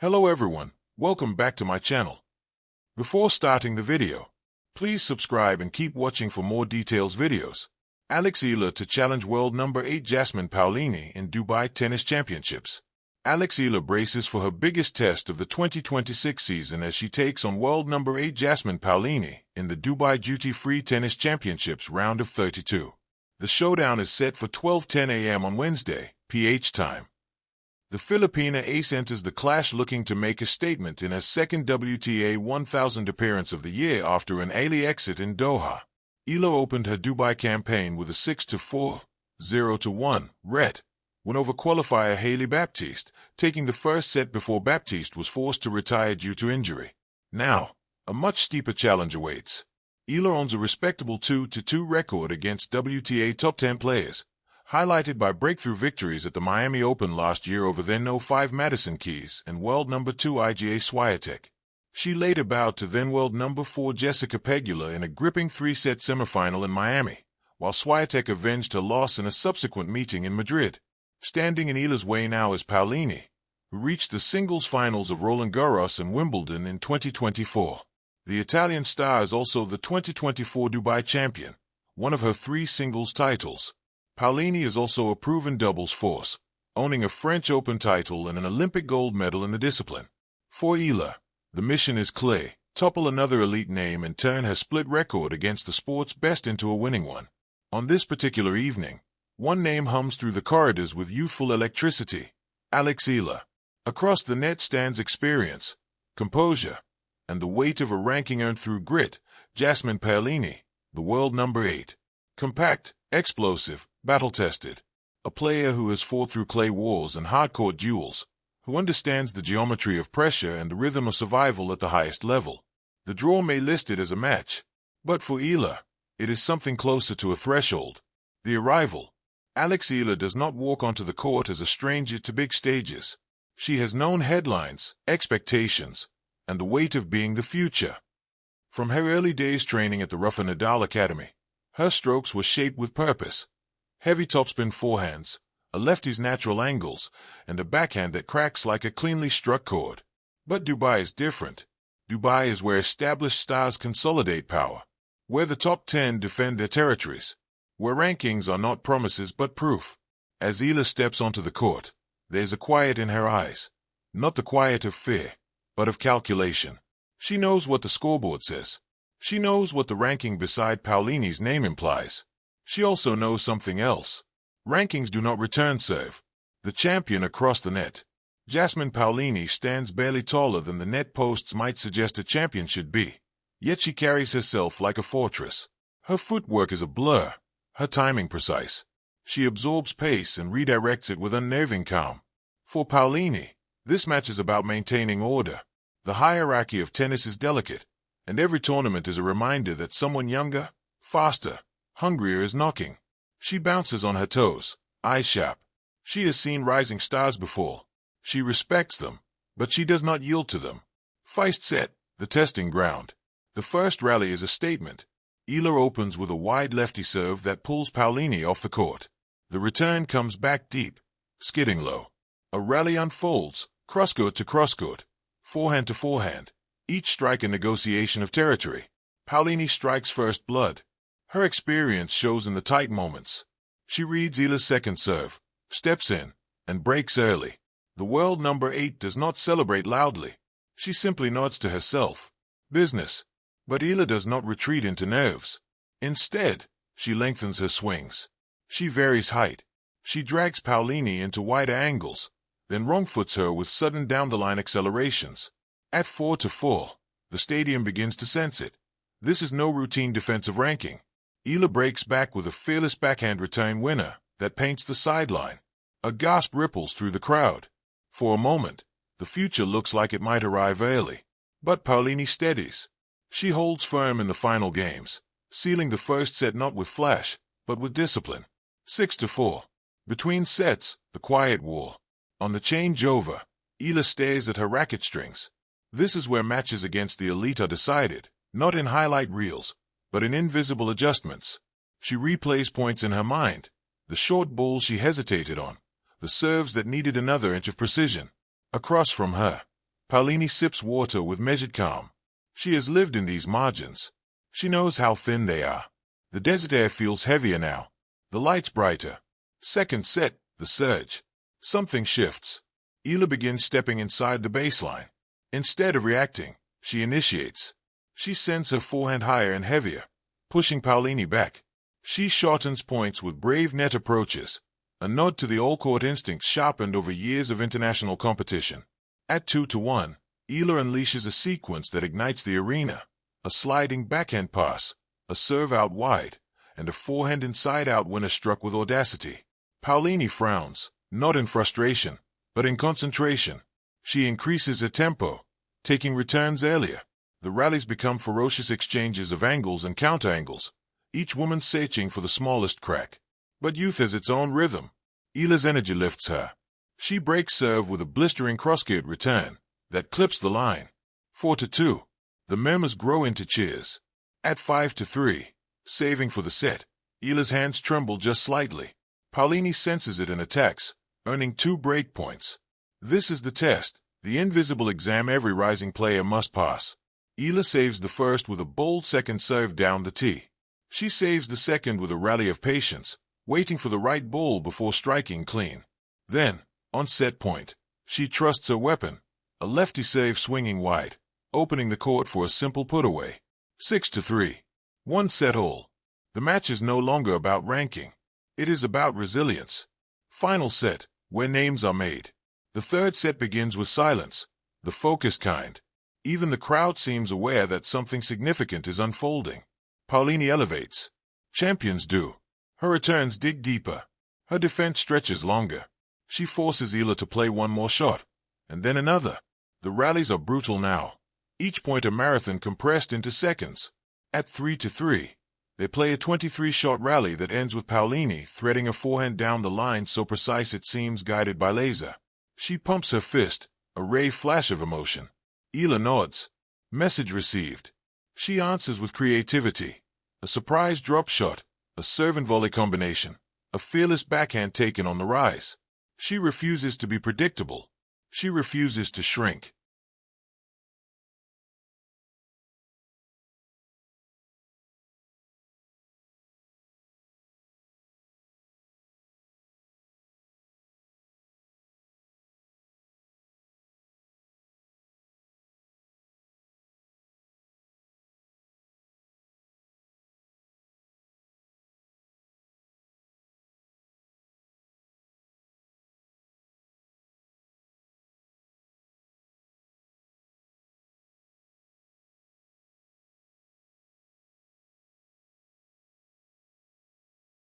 Hello everyone, welcome back to my channel. Before starting the video, please subscribe and keep watching for more details videos. Eala to challenge world number 8 Jasmine Paolini in Dubai Tennis Championships. Eala braces for her biggest test of the 2026 season as she takes on world number 8 Jasmine Paolini in the Dubai Duty-Free Tennis Championships round of 32. The showdown is set for 12:10 a.m. on Wednesday, PH time. The Filipina ace enters the clash looking to make a statement in her second WTA 1000 appearance of the year after an early exit in Doha. Eala opened her Dubai campaign with a 6-4, 0-1 ret win over qualifier Hailey Baptiste, taking the first set before Baptiste was forced to retire due to injury. Now, a much steeper challenge awaits. Eala owns a respectable 2-2 record against WTA top 10 players, highlighted by breakthrough victories at the Miami Open last year over then No. 5 Madison Keys and world number 2 Iga Swiatek. She later bowed to then world number 4 Jessica Pegula in a gripping 3-set semifinal in Miami, while Swiatek avenged her loss in a subsequent meeting in Madrid. Standing in Eala's way now is Paolini, who reached the singles finals of Roland Garros and Wimbledon in 2024. The Italian star is also the 2024 Dubai champion, one of her 3 singles titles. Paolini is also a proven doubles force, owning a French Open title and an Olympic gold medal in the discipline. For Eala, the mission is clear: topple another elite name and turn her split record against the sport's best into a winning one. On this particular evening, one name hums through the corridors with youthful electricity: Eala. Across the net stands experience, composure, and the weight of a ranking earned through grit: Jasmine Paolini, the world number 8. Compact, explosive, battle-tested. A player who has fought through clay wars and hard-court duels, who understands the geometry of pressure and the rhythm of survival at the highest level. The draw may list it as a match, but for Eala, it is something closer to a threshold. The arrival. Eala does not walk onto the court as a stranger to big stages. She has known headlines, expectations, and the weight of being the future. From her early days training at the Rafa Nadal Academy, her strokes were shaped with purpose. Heavy topspin forehands, a lefty's natural angles, and a backhand that cracks like a cleanly struck chord. But Dubai is different. Dubai is where established stars consolidate power, where the top 10 defend their territories, where rankings are not promises but proof. As Eala steps onto the court, there's a quiet in her eyes, not the quiet of fear, but of calculation. She knows what the scoreboard says. She knows what the ranking beside Paolini's name implies. She also knows something else. Rankings do not return serve the champion across the net. Jasmine Paolini stands barely taller than the net posts might suggest a champion should be, yet she carries herself like a fortress. Her footwork is a blur, her timing precise. She absorbs pace and redirects it with unnerving calm. For Paolini, this match is about maintaining order. The hierarchy of tennis is delicate, and every tournament is a reminder that someone younger, faster, hungrier is knocking. She bounces on her toes, eyes sharp. She has seen rising stars before. She respects them, but she does not yield to them. Feist set, the testing ground. The first rally is a statement. Eala opens with a wide lefty serve that pulls Paolini off the court. The return comes back deep, skidding low. A rally unfolds, crosscourt to crosscourt, forehand to forehand, each strike a negotiation of territory. Paolini strikes first blood. Her experience shows in the tight moments. She reads Eala's second serve, steps in, and breaks early. The world number 8 does not celebrate loudly. She simply nods to herself. Business. But Eala does not retreat into nerves. Instead, she lengthens her swings. She varies height. She drags Paolini into wider angles, then wrong-foots her with sudden down-the-line accelerations. At 4-4, the stadium begins to sense it. This is no routine defensive ranking. Eala breaks back with a fearless backhand return winner that paints the sideline. A gasp ripples through the crowd. For a moment, the future looks like it might arrive early. But Paolini steadies. She holds firm in the final games, sealing the first set not with flash, but with discipline. 6-4. Between sets, the quiet war. On the changeover, Eala stares at her racket strings. This is where matches against the elite are decided, not in highlight reels, but in invisible adjustments. She replays points in her mind, the short balls she hesitated on, the serves that needed another inch of precision. Across from her, Paolini sips water with measured calm. She has lived in these margins. She knows how thin they are. The desert air feels heavier now. The lights brighter. Second set, the surge. Something shifts. Eala begins stepping inside the baseline. Instead of reacting, she initiates. She sends her forehand higher and heavier, pushing Paolini back. She shortens points with brave net approaches, a nod to the all-court instincts sharpened over years of international competition. At 2-1, Eala unleashes a sequence that ignites the arena. A sliding backhand pass, a serve out wide, and a forehand inside-out winner struck with audacity. Paolini frowns, not in frustration, but in concentration. She increases her tempo, taking returns earlier. The rallies become ferocious exchanges of angles and counter-angles, each woman searching for the smallest crack. But youth has its own rhythm. Eala's energy lifts her. She breaks serve with a blistering cross-court return that clips the line. 4-2. The murmurs grow into cheers. At 5-3, saving for the set, Eala's hands tremble just slightly. Paolini senses it and attacks, earning 2 break points. This is the test, the invisible exam every rising player must pass. Eala saves the first with a bold second serve down the tee. She saves the second with a rally of patience, waiting for the right ball before striking clean. Then, on set point, she trusts her weapon, a lefty serve swinging wide, opening the court for a simple put-away. 6-3. 1 set all. The match is no longer about ranking. It is about resilience. Final set, where names are made. The third set begins with silence, the focused kind. Even the crowd seems aware that something significant is unfolding. Paolini elevates. Champions do. Her returns dig deeper. Her defense stretches longer. She forces Eala to play one more shot, and then another. The rallies are brutal now. Each point a marathon compressed into seconds. At 3-3, they play a 23-shot rally that ends with Paolini threading a forehand down the line so precise it seems guided by laser. She pumps her fist, a ray flash of emotion. Eala nods. Message received. She answers with creativity. A surprise drop shot, a serve and volley combination, a fearless backhand taken on the rise. She refuses to be predictable. She refuses to shrink.